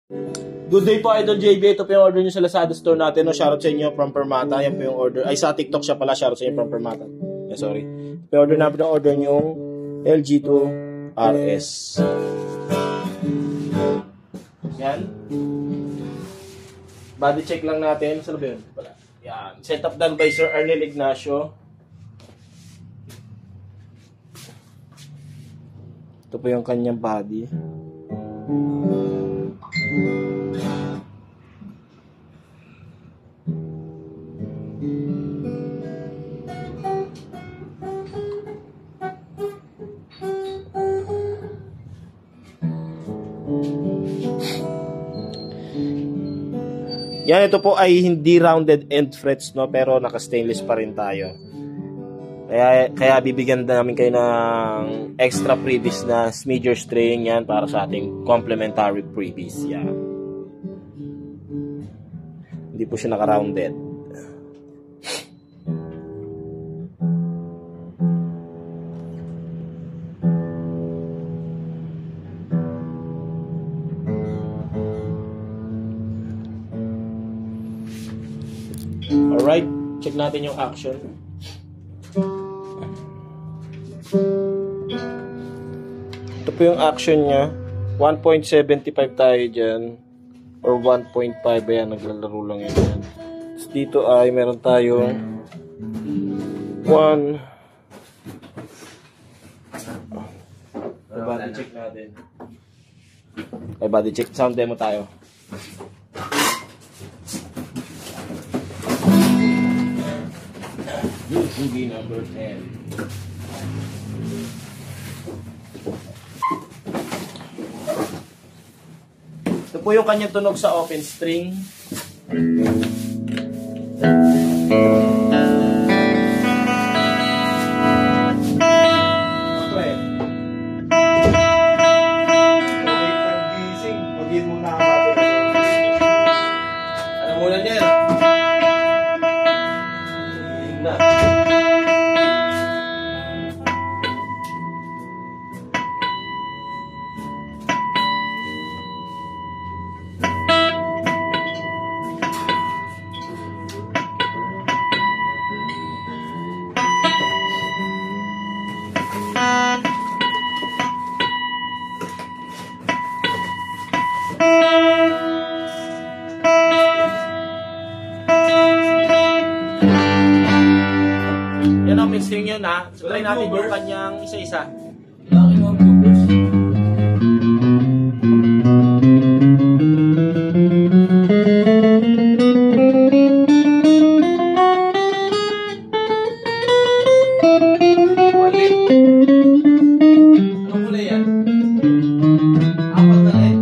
Good day po, Idol JB. Ito po yung order nyo sa Lazada store natin. No? Shoutout sa inyo from Permata. Yan po yung order. Ay, sa TikTok siya pala. Shoutout sa inyo from Permata. Yeah, sorry. Ito po yung order namin. Order nyo LG2 RS. Yan. Body check lang natin. Saan ba yun? Yan. Setup done by Sir Arnel Ignacio. Ito po yung kanyang body. Yan, ito po ay hindi rounded end frets, no, pero naka-stainless pa rin tayo. Kaya bibigyan namin kayo ng extra freebies na smidger string yan para sa ating complimentary freebies. Yan. Hindi po siya naka-rounded. Alright, check natin yung action. Ito po yung action nya. 1.75 tayo dyan. Or 1.5. Ayan, naglalaro lang yun. Tapos dito ay meron tayong 1. Body check natin. Ay, body check. Sound demo tayo. Movie number 10. Ito po yung kanyang tunog sa open string. Ano muna niya? Yan ang mixing yun, ha. So, try natin yung kanyang isa-isa. Anong kulay yan? Apat na rin.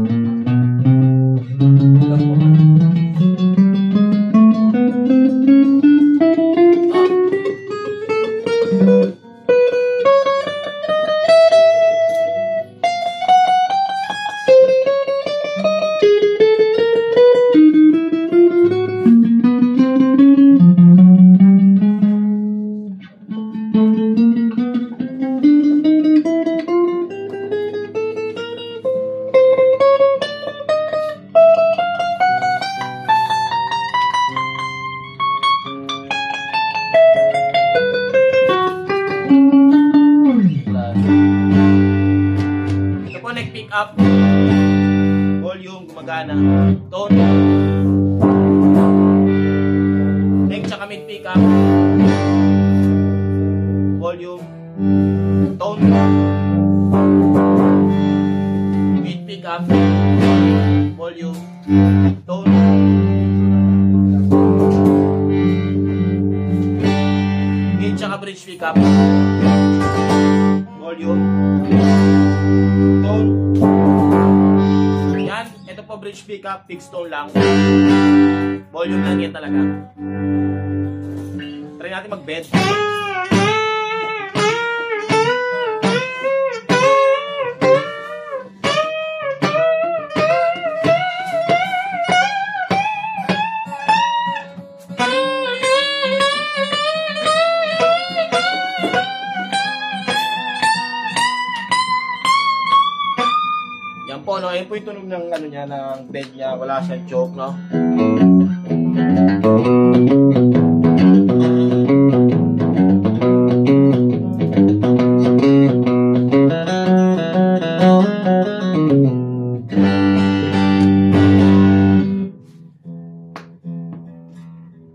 Pick up, volume, gumagana, tone, neck tsaka mid pick up, volume, tone, mid pick up, volume, tone, mid tsaka bridge pick up, volume, tone. Yan, ito po bridge pickup, fixed tone lang. Volume lang yan talaga. Try natin mag-bed. Yan po, no? Ayun po po yung tunog ng ano niya, ng bed niya. Wala siyang choke, no?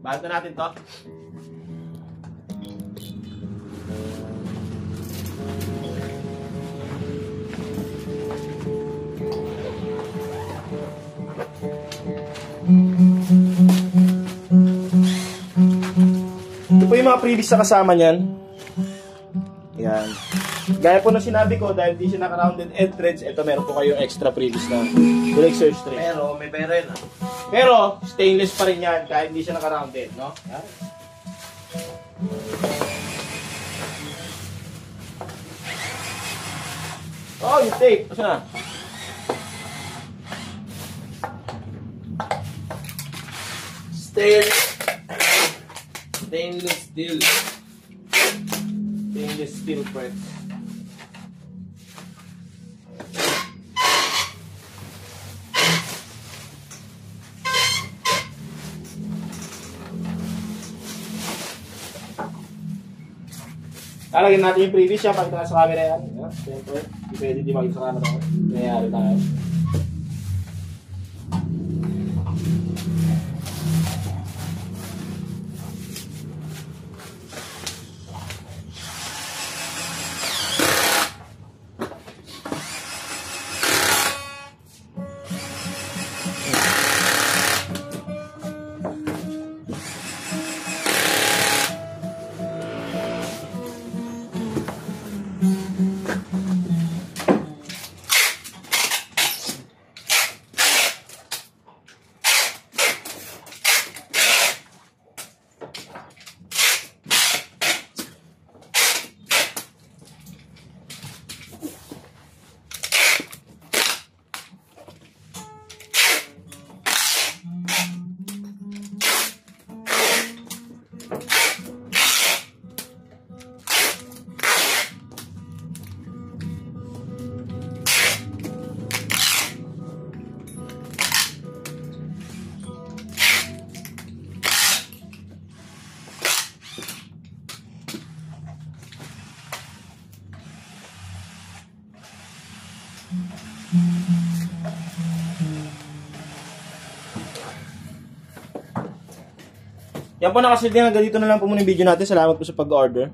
Bahad na natin to. Ito po yung mga previous na kasama niyan. Yan. Gaya po ng sinabi ko, dahil di siya naka-rounded end threads, ito meron po kayong extra previous na flexor string. Pero may beren ah. Pero stainless pa rin yan kahit hindi siya naka-rounded, no? Yan. Oh, yung tape. Asa na? Stainless steel. Stainless steel frets. Lalagyan natin yung previous siya, pakita na sa camera yan. Siyempre, hindi pwede di makita sa camera. Nangyayari tayo. Yan po, nakasildi hanggang dito na lang po muna yung video natin. Salamat po sa pag-order.